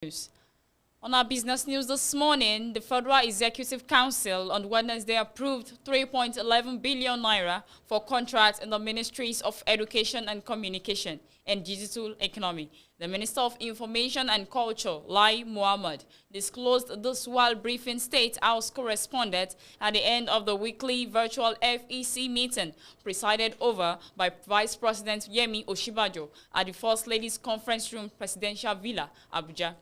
news. On our business news this morning, the Federal Executive Council on Wednesday approved 3.11 billion naira for contracts in the Ministries of Education and Communication and Digital Economy. The Minister of Information and Culture, Lai Mohammed, disclosed this while briefing State House correspondents at the end of the weekly virtual FEC meeting presided over by Vice President Yemi Oshibajo at the First Lady's Conference Room, Presidential Villa, Abuja.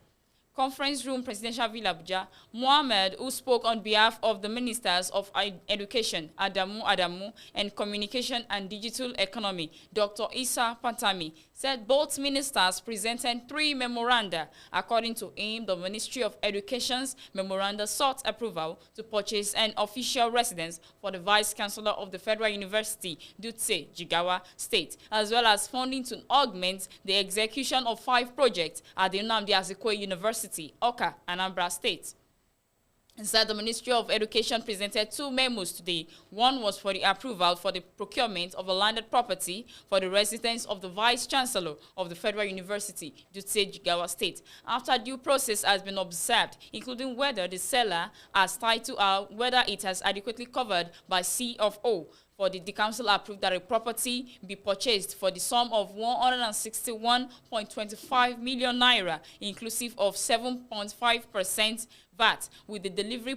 Conference Room, Presidential Villa, Abuja, Mohammed, who spoke on behalf of the Ministers of Education, Adamu, and Communication and Digital Economy, Dr. Issa Pantami, said both ministers presented 3 memoranda. According to him, the Ministry of Education's memoranda sought approval to purchase an official residence for the Vice Chancellor of the Federal University, Dutse, Jigawa State, as well as funding to augment the execution of 5 projects at the Nnamdi Azikiwe University, Awka, Anambra State. Instead, the Ministry of Education presented 2 memos today. One was for the approval for the procurement of a landed property for the residence of the Vice Chancellor of the Federal University, Dutse, Jigawa State. After due process has been observed, including whether the seller has title or whether it has adequately covered by C of O. The council approved that a property be purchased for the sum of 161.25 million naira, inclusive of 7.5% VAT, with the delivery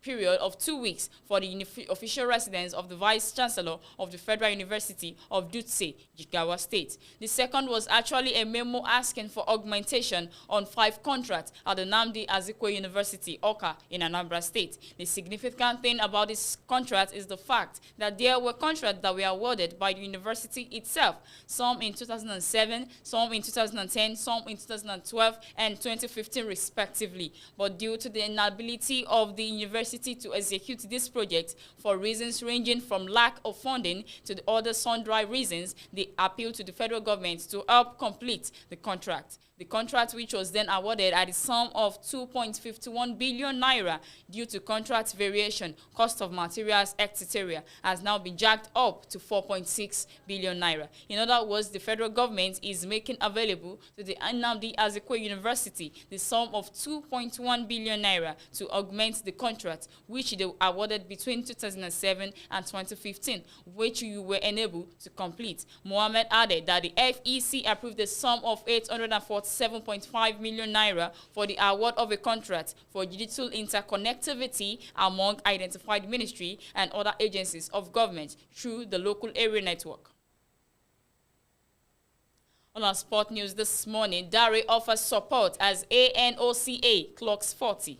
period of 2 weeks for the official residence of the Vice Chancellor of the Federal University of Dutse, Jigawa State. The second was actually a memo asking for augmentation on 5 contracts at the Nnamdi Azikiwe University, Awka, in Anambra State. The significant thing about this contract is the fact that there were contracts that were awarded by the university itself, some in 2007, some in 2010, some in 2012 and 2015 respectively. But due to the inability of the university to execute this project for reasons ranging from lack of funding to the other sundry reasons, they appealed to the federal government to help complete the contract. The contract, which was then awarded at the sum of 2.51 billion naira due to contract variation, cost of materials, etc., has now been jacked up to 4.6 billion naira. In other words, the federal government is making available to the Nnamdi Azikiwe University the sum of 2.1 billion naira to augment the contract, which they awarded between 2007 and 2015, which you were unable to complete. Mohammed added that the FEC approved the sum of 847.5 million naira for the award of a contract for digital interconnectivity among identified ministry and other agencies of government through the local area network. On our sport news this morning, Dare offers support as ANOCA clocks 40.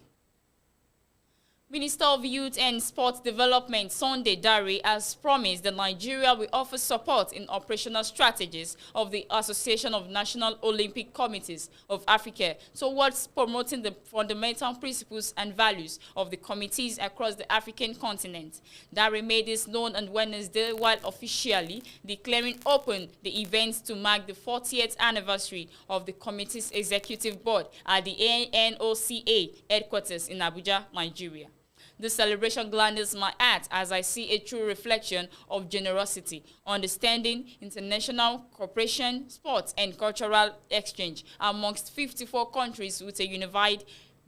Minister of Youth and Sports Development Sunday Dare has promised that Nigeria will offer support in operational strategies of the Association of National Olympic Committees of Africa towards promoting the fundamental principles and values of the committees across the African continent. Dare made this known on Wednesday while officially declaring open the event to mark the 40th anniversary of the committee's executive board at the ANOCA headquarters in Abuja, Nigeria. This celebration gladens my heart as I see a true reflection of generosity, understanding, international cooperation, sports, and cultural exchange amongst 54 countries with a unified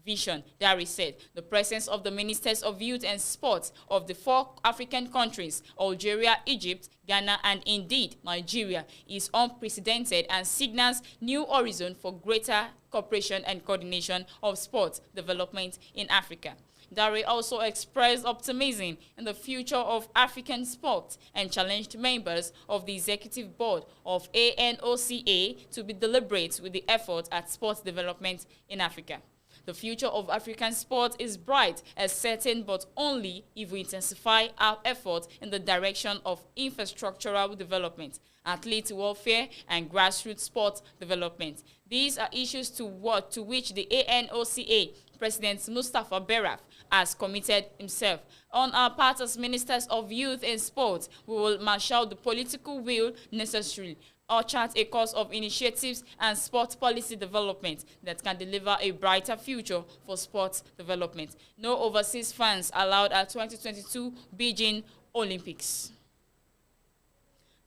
vision, Dare said. The presence of the Ministers of Youth and Sports of the 4 African countries, Algeria, Egypt, Ghana, and indeed Nigeria, is unprecedented and signals new horizon for greater cooperation and coordination of sports development in Africa. Dare also expressed optimism in the future of African sport and challenged members of the executive board of ANOCA to be deliberate with the effort at sports development in Africa. The future of African sport is bright and certain, but only if we intensify our efforts in the direction of infrastructural development, athlete welfare, and grassroots sport development. These are issues to which the ANOCA President Mustafa Beraf has committed himself. On our part as Ministers of Youth and Sport, we will marshal the political will necessary or chart a course of initiatives and sport policy development that can deliver a brighter future for sports development. No overseas fans allowed at 2022 Beijing Olympics.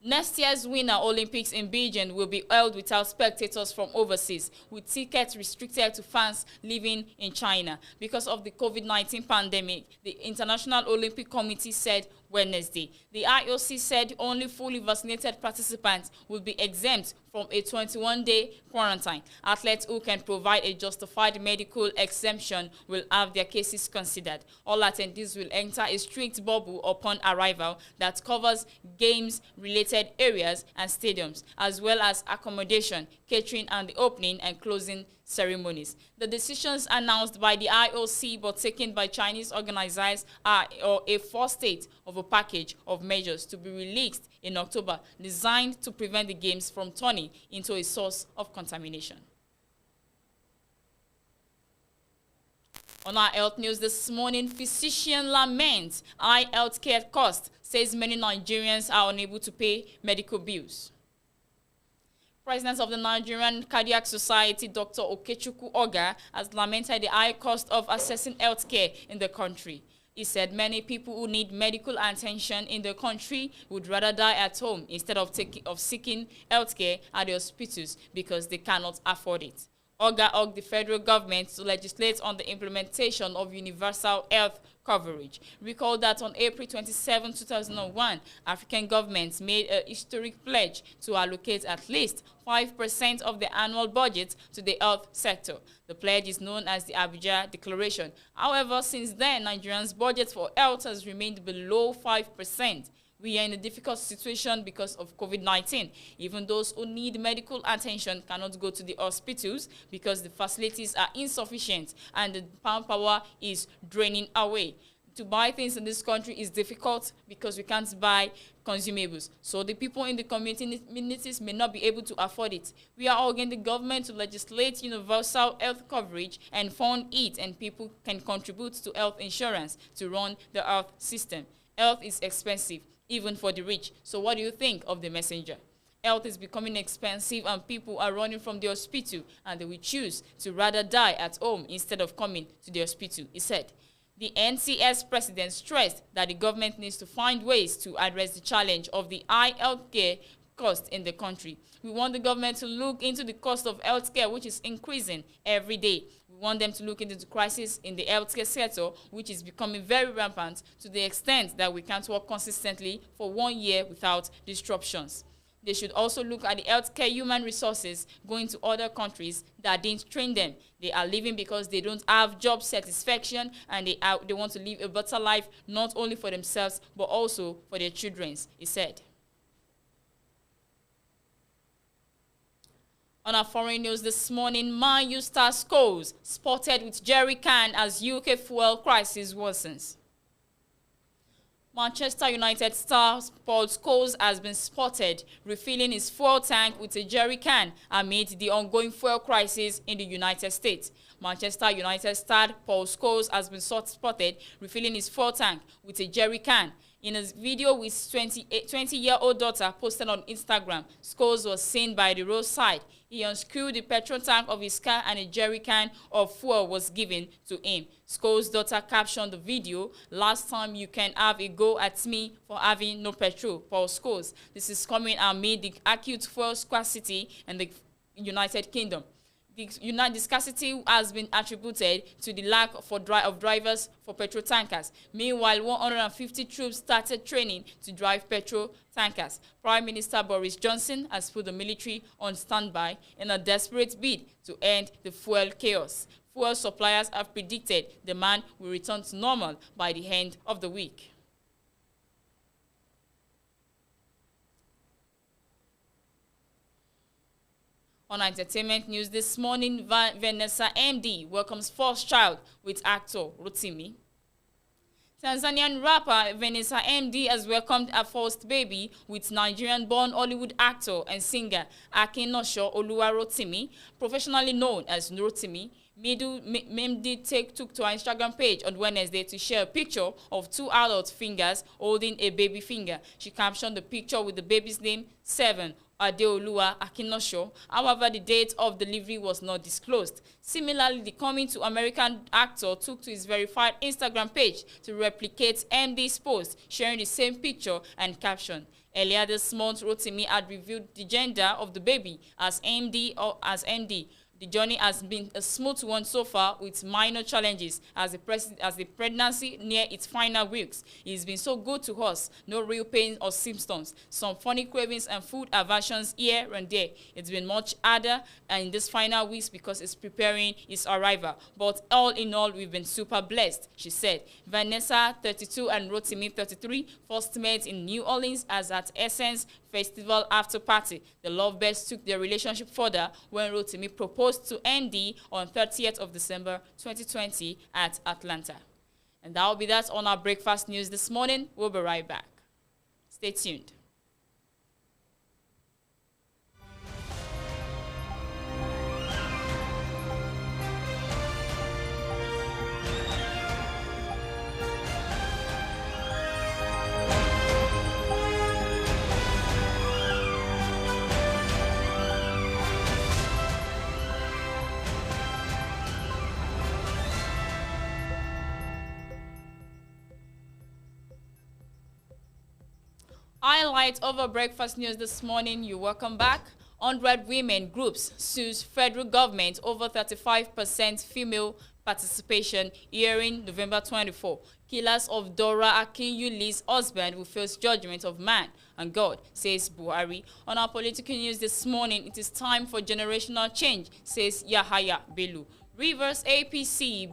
Next year's Winter Olympics in Beijing will be held without spectators from overseas, with tickets restricted to fans living in China. Because of the COVID-19 pandemic, the International Olympic Committee said Wednesday. The IOC said only fully vaccinated participants will be exempt from a 21-day quarantine. Athletes who can provide a justified medical exemption will have their cases considered. All attendees will enter a strict bubble upon arrival that covers games-related areas and stadiums, as well as accommodation, catering, and the opening and closing ceremonies. The decisions announced by the IOC but taken by Chinese organizers are a first state of a package of measures to be released in October, designed to prevent the games from turning into a source of contamination. On our health news this morning, physician laments high healthcare costs, says many Nigerians are unable to pay medical bills. President of the Nigerian Cardiac Society, Dr. Okechukwu Oga, has lamented the high cost of accessing health care in the country. He said many people who need medical attention in the country would rather die at home instead of seeking health care at the hospitals because they cannot afford it. Oga urged the federal government to legislate on the implementation of universal health coverage. Recall that on April 27, 2001, African governments made a historic pledge to allocate at least 5% of the annual budget to the health sector. The pledge is known as the Abuja Declaration. However, since then, Nigerians' budget for health has remained below 5%. We are in a difficult situation because of COVID-19. Even those who need medical attention cannot go to the hospitals because the facilities are insufficient and the power is draining away. To buy things in this country is difficult because we can't buy consumables. So the people in the communities may not be able to afford it. We are urging the government to legislate universal health coverage and fund it, and people can contribute to health insurance to run the health system. Health is expensive, even for the rich. So what do you think of the messenger? Health is becoming expensive and people are running from the hospital and they will choose to rather die at home instead of coming to the hospital, he said. The NCS president stressed that the government needs to find ways to address the challenge of the high health care cost in the country. We want the government to look into the cost of healthcare, which is increasing every day. We want them to look into the crisis in the healthcare sector, which is becoming very rampant to the extent that we can't work consistently for 1 year without disruptions. They should also look at the healthcare human resources going to other countries that didn't train them. They are leaving because they don't have job satisfaction and they want to live a better life, not only for themselves, but also for their children, he said. On our foreign news this morning, Man U star Scholes spotted with jerry can as UK fuel crisis worsens. Manchester United star Paul Scholes has been spotted refilling his fuel tank with a jerry can amid the ongoing fuel crisis in the United States. Manchester United star Paul Scholes has been spotted refilling his fuel tank with a jerry can. In a video with 20-year-old daughter posted on Instagram, Scholes was seen by the roadside. He unscrewed the petrol tank of his car and a jerry can of fuel was given to him. Scholes' daughter captioned the video, "Last time you can have a go at me for having no petrol, Paul Scholes." This is coming amid the acute fuel scarcity in the United Kingdom. The scarcity has been attributed to the lack of drivers for petrol tankers. Meanwhile, 150 troops started training to drive petrol tankers. Prime Minister Boris Johnson has put the military on standby in a desperate bid to end the fuel chaos. Fuel suppliers have predicted demand will return to normal by the end of the week. On entertainment news this morning, Vanessa MD welcomes first child with actor Rotimi. Tanzanian rapper Vanessa MD has welcomed her first baby with Nigerian-born Hollywood actor and singer Akinosho Oluwarotimi, professionally known as Rotimi. MD took to her Instagram page on Wednesday to share a picture of two adult fingers holding a baby finger. She captioned the picture with the baby's name, 7. Adeoluwa Akinosho. However, the date of delivery was not disclosed. Similarly, the coming to American actor took to his verified Instagram page to replicate MD's post, sharing the same picture and caption. Earlier this month, Rotimi had revealed the gender of the baby as MD. The journey has been a smooth one so far, with minor challenges as the pregnancy near its final weeks. It's been so good to us, no real pain or symptoms. Some funny cravings and food aversions here and there. It's been much harder in this final weeks because it's preparing its arrival. But all in all, we've been super blessed, she said. Vanessa, 32, and Rotimi, 33, first met in New Orleans as at Essence Festival after party. The lovebirds took their relationship further when Rotimi proposed to ND on 30th of December 2020 at Atlanta. And that will be that on our breakfast news this morning. We'll be right back. Stay tuned. Highlight over breakfast news this morning. You welcome back. 100 women groups sues federal government over 35% female participation hearing November 24. Killers of Dora Akinyuli's husband will face judgment of man and God, says Buhari. On our political news this morning, it is time for generational change, says Yahaya Bello. Rivers APC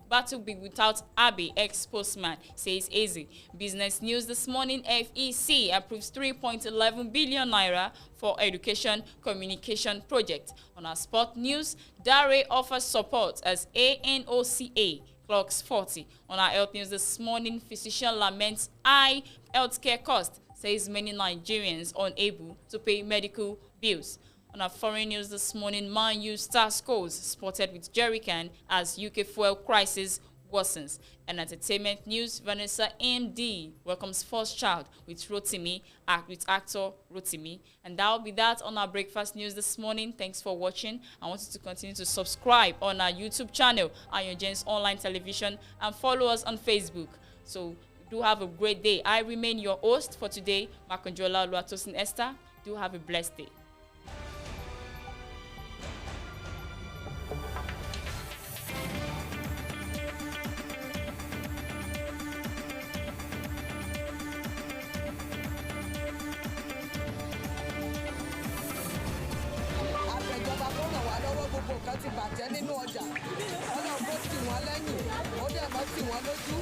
battle be without Abbey, ex-postman, says Eze. Business news this morning, FEC approves 3.11 billion naira for education communication project. On our sport news, Dare offers support as ANOCA clocks 40. On our health news this morning, physician laments high healthcare cost, says many Nigerians unable to pay medical bills. On our foreign news this morning, Man U star scores spotted with jerrycan as UK fuel crisis worsens. And entertainment news, Vanessa MD welcomes first child with Rotimi, with actor Rotimi. And that will be that on our breakfast news this morning. Thanks for watching. I want you to continue to subscribe on our YouTube channel, AYOGEN's online television, and follow us on Facebook. So do have a great day. I remain your host for today, Makonjola Oluwatosin Esther. Do have a blessed day. Nǹkan ti bàjẹ́ nínú ọjà Ọlọ́run kó tì wọ́n lẹ́yìn ó dẹ̀ mọ́ tì wọ́n lójú.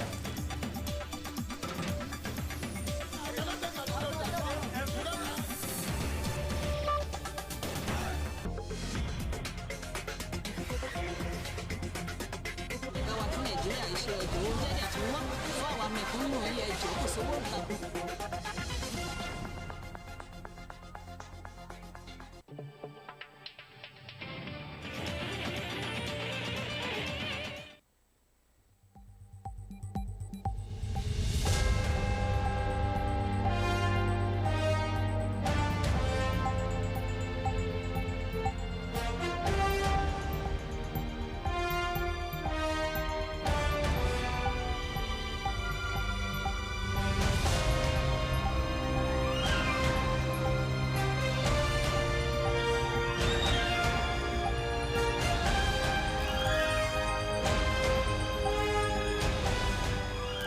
Ìgbàwá tí Nàìjíríà ń ṣe ọjọ́ oúnjẹ ní àtúnwá fún àwọn mẹ̀kúnnù ilé ẹjọ́ kò sówó nǹkan.